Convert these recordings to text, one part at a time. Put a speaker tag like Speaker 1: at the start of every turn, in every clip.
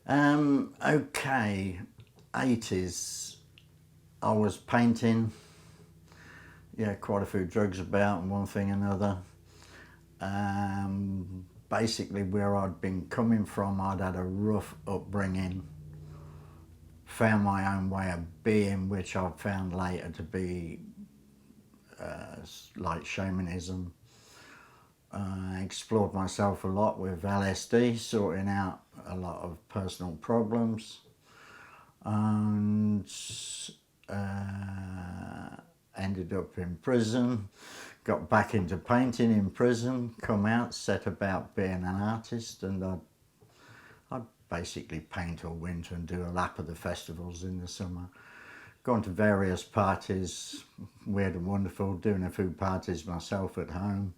Speaker 1: Okay, 80s. I was painting. Yeah, quite a few drugs about and one thing and another. Basically, where I'd been coming from, I'd had a rough upbringing. Found my own way of being, which I found later to be like shamanism. Explored myself a lot with LSD, sorting out a lot of personal problems, and ended up in prison. Got back into painting in prison, come out, set about being an artist, and I'd basically paint all winter and do a lap of the festivals in the summer. Gone to various parties, weird and wonderful, doing a few parties myself at home.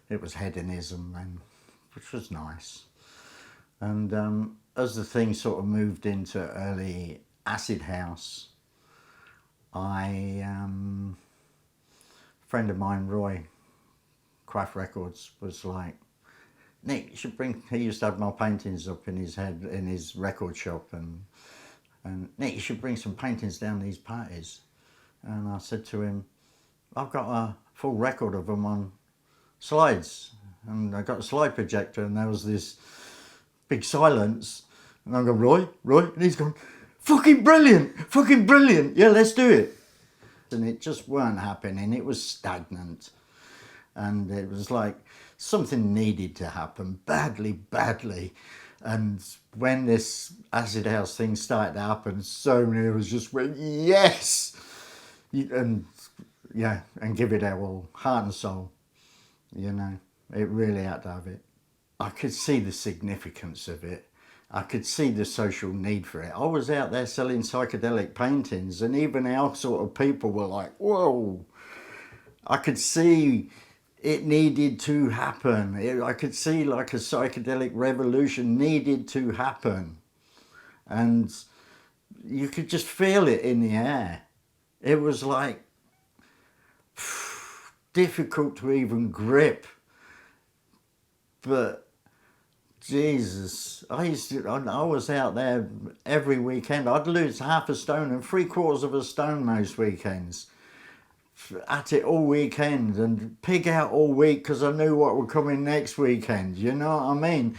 Speaker 1: It was hedonism then, which was nice. And as the thing sort of moved into early acid house, a friend of mine, Roy, Craft Records, was like, Nick, you should bring, he used to have my paintings up in his head, in his record shop, and Nick, you should bring some paintings down these parties. And I said to him, I've got a full record of them on slides, and I got a slide projector, and there was this big silence, and I go, Roy, and he's going, fucking brilliant, yeah, let's do it. And it just weren't happening, it was stagnant, and it was like something needed to happen badly. And when this acid house thing started to happen, so many of us just went, yes, and yeah, and give it our all, heart and soul. You know, it really had to have it. I could see the significance of it. I could see the social need for it. I was out there selling psychedelic paintings, and even our sort of people were like, whoa. I could see it needed to happen. I could see like a psychedelic revolution needed to happen. And you could just feel it in the air. It was like difficult to even grip, but Jesus, I was out there every weekend. I'd lose half a stone and 3/4 of a stone most weekends, at it all weekend, and pig out all week because I knew what would come in next weekend, you know what I mean?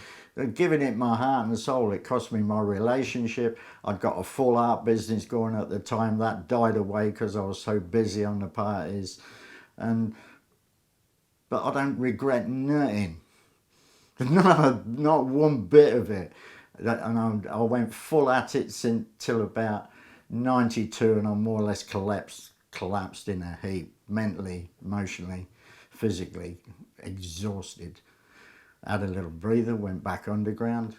Speaker 1: Giving it my heart and soul. It cost me my relationship. I'd got a full art business going at the time. That died away because I was so busy on the parties. But I don't regret nothing. Not one bit of it. And I went full at it till about 92, and I more or less collapsed in a heap, mentally, emotionally, physically, exhausted. Had a little breather, went back underground,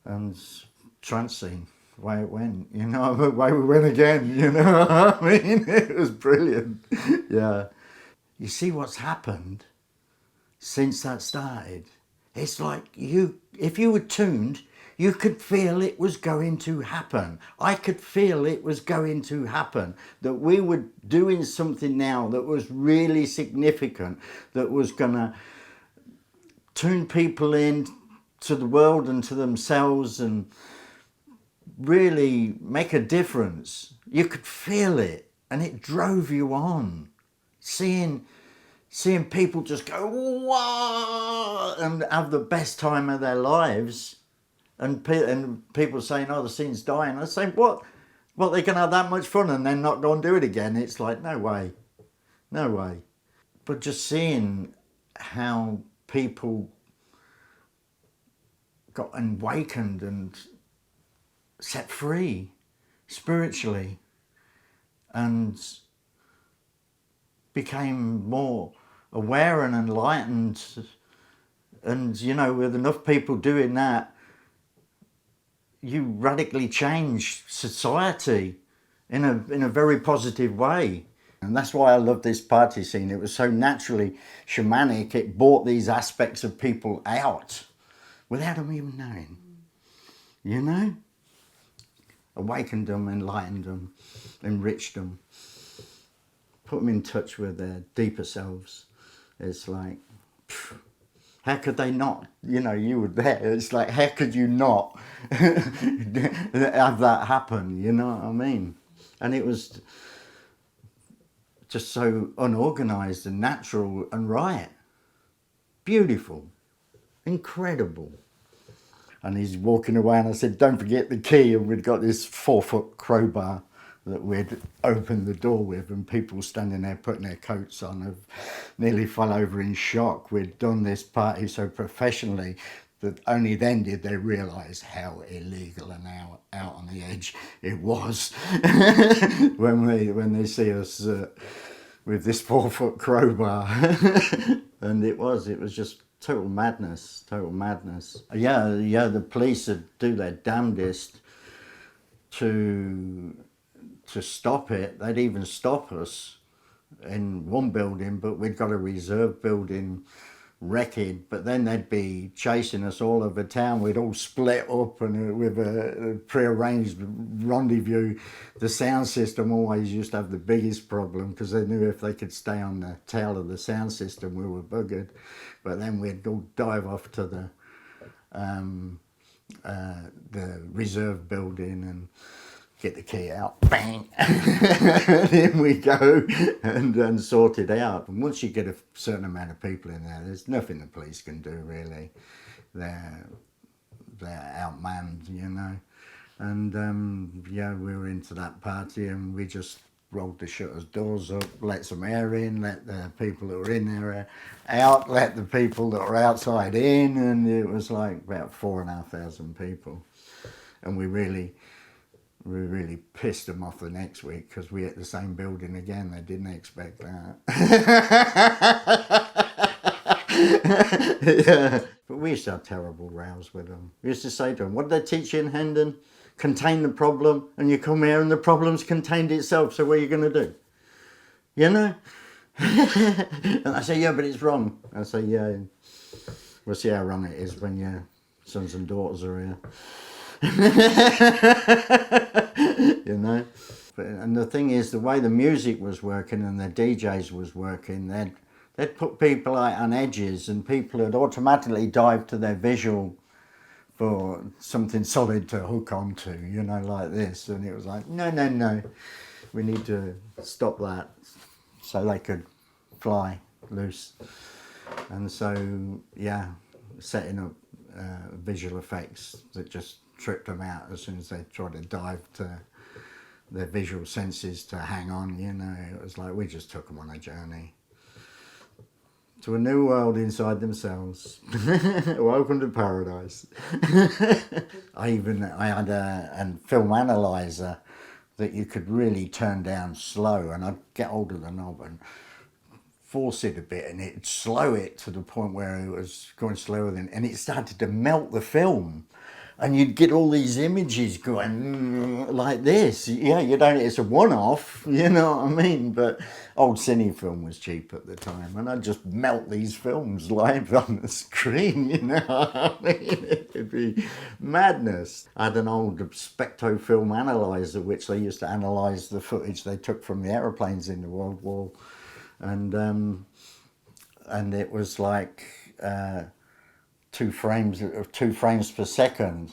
Speaker 1: and trance scene, way it went, you know, way we went again, you know what I mean? It was brilliant, yeah. You see what's happened since that started? It's like if you were tuned, you could feel it was going to happen. I could feel it was going to happen, that we were doing something now that was really significant, that was gonna tune people in to the world and to themselves and really make a difference. You could feel it, and it drove you on. Seeing people just go, wow, and have the best time of their lives, and people saying, oh, the scene's dying. I say, what, they can have that much fun and then not go and do it again? It's like, no way. But just seeing how people got awakened and set free spiritually, and became more aware and enlightened, and you know, with enough people doing that, you radically change society in a very positive way. And that's why I love this party scene. It was so naturally shamanic. It brought these aspects of people out without them even knowing, you know? Awakened them, enlightened them, enriched them, put them in touch with their deeper selves. It's like, How could they not? You know, you were there. It's like, how could you not have that happen? You know what I mean? And it was just so unorganised and natural and right. Beautiful. Incredible. And he's walking away, and I said, don't forget the key. And we'd got this 4-foot crowbar that we'd opened the door with, and people standing there putting their coats on have nearly fell over in shock. We'd done this party so professionally that only then did they realise how illegal and how out on the edge it was when they see us with this 4-foot crowbar. And it was just total madness. Yeah, the police would do their damnedest to stop it. They'd even stop us in one building, but we'd got a reserve building wrecked, but then they'd be chasing us all over town. We'd all split up, and with a pre-arranged rendezvous. The sound system always used to have the biggest problem, because they knew if they could stay on the tail of the sound system, we were buggered. But then we'd all dive off to the reserve building and get the key out, bang, and in we go, and sort it out. And once you get a certain amount of people in there, there's nothing the police can do, really. They're outmanned, you know. And yeah, we were into that party, and we just rolled the shutters doors up, let some air in, let the people that were in there out, let the people that were outside in, and it was like about 4,500 people. And we really pissed them off the next week, because we hit the same building again. They didn't expect that. Yeah. But we used to have terrible rows with them. We used to say to them, what did they teach you in Hendon? Contain the problem, and you come here and the problem's contained itself, so what are you going to do? You know? And I say, yeah, but it's wrong. I say, yeah, we'll see how wrong it is when your sons and daughters are here. You know. And the thing is, the way the music was working and the DJs was working, they'd put people like on edges, and people had automatically dived to their visual for something solid to hook onto, you know, like this. And it was like, no, we need to stop that, so they could fly loose. And so, yeah, setting up visual effects that just tripped them out as soon as they tried to dive to their visual senses to hang on, you know. It was like we just took them on a journey to a new world inside themselves. Welcome to paradise. I had a film analyzer that you could really turn down slow, and I'd get hold of the knob and force it a bit, and it'd slow it to the point where it was going slower than, and it started to melt the film. And you'd get all these images going like this. Yeah, you don't, it's a one-off, you know what I mean? But old cine film was cheap at the time, and I'd just melt these films live on the screen, you know what I mean? It'd be madness. I had an old Specto film analyzer, which they used to analyse the footage they took from the aeroplanes in the World War. And it was like... 2 frames per second.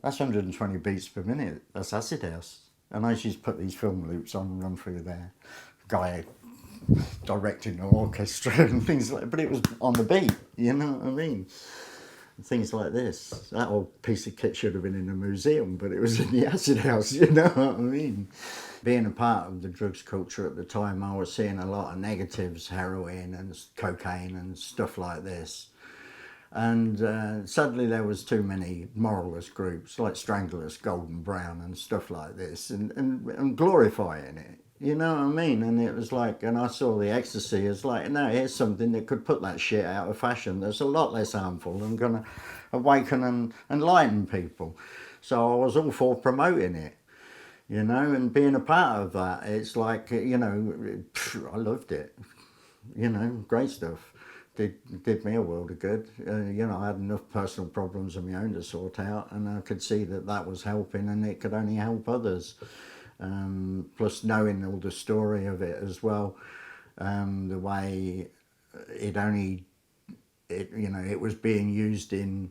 Speaker 1: That's 120 beats per minute. That's acid house. And I used to put these film loops on and run through there. Guy directing the orchestra and things like that. But it was on the beat, you know what I mean? Things like this. That old piece of kit should have been in a museum, but it was in the acid house, you know what I mean? Being a part of the drugs culture at the time, I was seeing a lot of negatives, heroin and cocaine and stuff like this. And suddenly there was too many moralist groups like Stranglers, Golden Brown and stuff like this, and glorifying it, you know what I mean? And it was like, and I saw the ecstasy as like, no, here's something that could put that shit out of fashion, that's a lot less harmful and gonna awaken and enlighten people. So I was all for promoting it, you know, and being a part of that. It's like, you know, I loved it, you know, great stuff. Did me a world of good. You know, I had enough personal problems of my own to sort out, and I could see that that was helping, and it could only help others. Plus knowing all the story of it as well, the way it only it was being used in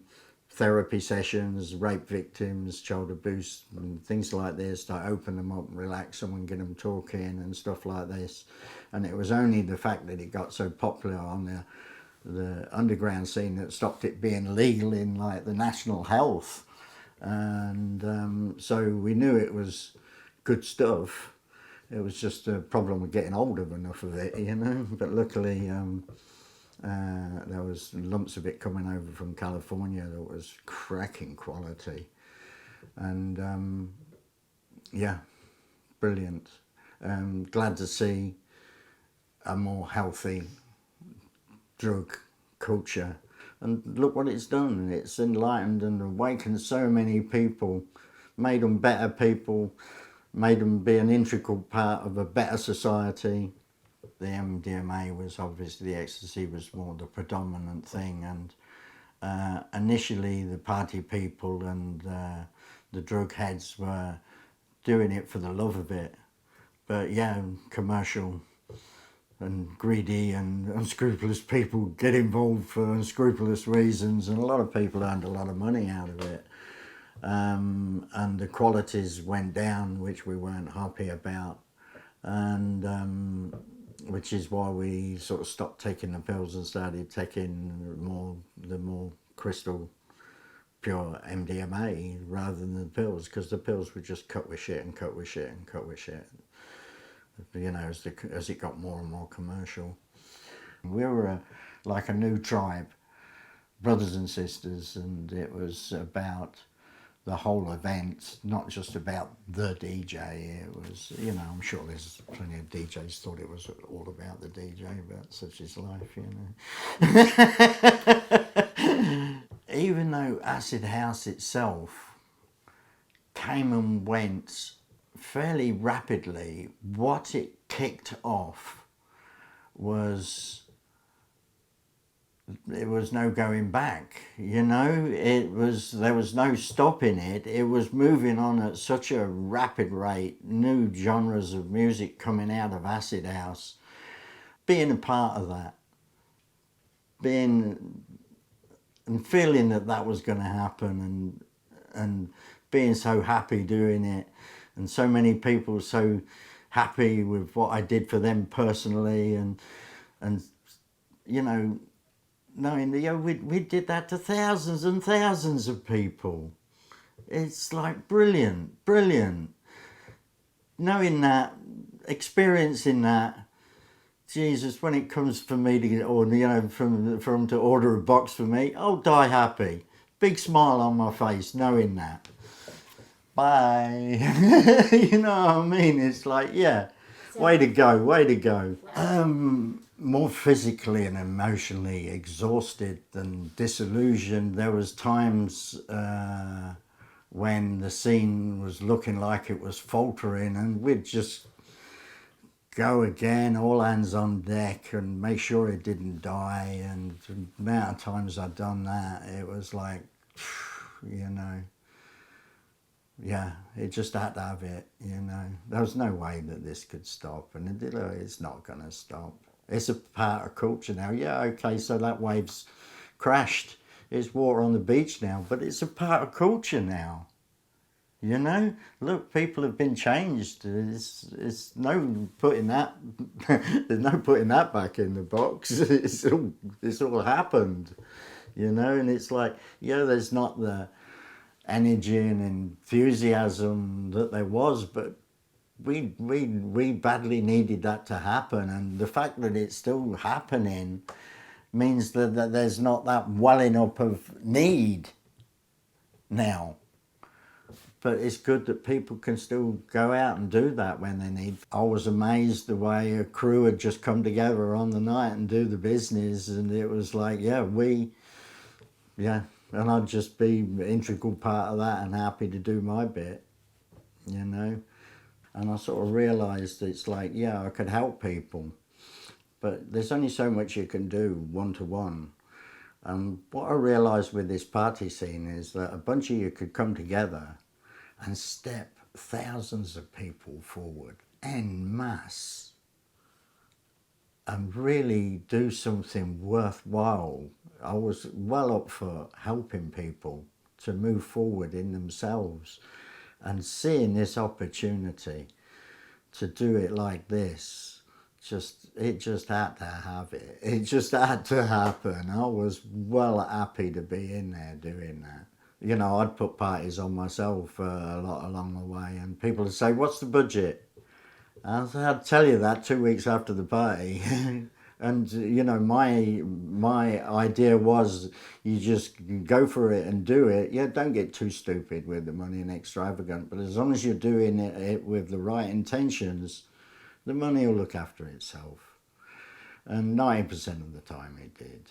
Speaker 1: therapy sessions, rape victims, child abuse, and things like this, to open them up, relax them, and get them talking and stuff like this. And it was only the fact that it got so popular on the underground scene that stopped it being legal in like the national health. And so we knew it was good stuff. It was just a problem with getting hold of enough of it, But luckily, there was lumps of it coming over from California that was cracking quality. And yeah, brilliant. Glad to see a more healthy drug culture. And look what it's done. It's enlightened and awakened so many people, made them better people, made them be an integral part of a better society. The MDMA was obviously, the ecstasy was more the predominant thing, and initially the party people and the drug heads were doing it for the love of it. But yeah, commercial and greedy and unscrupulous people get involved for unscrupulous reasons, and a lot of people earned a lot of money out of it. And the qualities went down, which we weren't happy about, and which is why we sort of stopped taking the pills and started taking the more crystal pure MDMA rather than the pills, because the pills were just cut with shit and cut with shit and cut with shit, as it got more and more commercial. We were like a new tribe, brothers and sisters, and it was about the whole event, not just about the DJ. It was, I'm sure there's plenty of DJs thought it was all about the DJ, but such is life, Even though acid house itself came and went fairly rapidly, what it kicked off was, there was no going back, there was no stopping it. It was moving on at such a rapid rate, new genres of music coming out of acid house. Being a part of that, and feeling that was going to happen, and being so happy doing it, and so many people so happy with what I did for them personally, and knowing that we did that to thousands and thousands of people. It's like brilliant. Knowing that, experiencing that, Jesus, when it comes for me to get, or for them to order a box for me, I'll die happy. Big smile on my face, knowing that. Bye. You know what I mean? It's like, yeah, way to go. More physically and emotionally exhausted and disillusioned. There was times when the scene was looking like it was faltering, and we'd just go again, all hands on deck, and make sure it didn't die. And the amount of times I'd done that, it was like, yeah, it just had to have it, There was no way that this could stop, and it's not going to stop. It's a part of culture now. Yeah, okay, so that wave's crashed. It's water on the beach now, but it's a part of culture now. Look, people have been changed. It's no putting that. There's no putting that back in the box. It's all happened, And it's like, there's not the energy and enthusiasm that there was, but we badly needed that to happen, and the fact that it's still happening means that there's not that welling up of need now. But it's good that people can still go out and do that when they need. I was amazed the way a crew had just come together on the night and do the business, and it was like, and I'd just be an integral part of that and happy to do my bit, And I sort of realised it's like, I could help people, but there's only so much you can do one-to-one. And what I realised with this party scene is that a bunch of you could come together and step thousands of people forward en masse and really do something worthwhile. I was well up for helping people to move forward in themselves, and seeing this opportunity to do it like this, it just had to have it. It just had to happen. I was well happy to be in there doing that. You know, I'd put parties on myself a lot along the way, and people would say, "What's the budget?" I'd tell you that 2 weeks after the party. And you know, my idea was, you just go for it and do it. Yeah, don't get too stupid with the money and extravagant, but as long as you're doing it with the right intentions, the money will look after itself. And 90% of the time it did.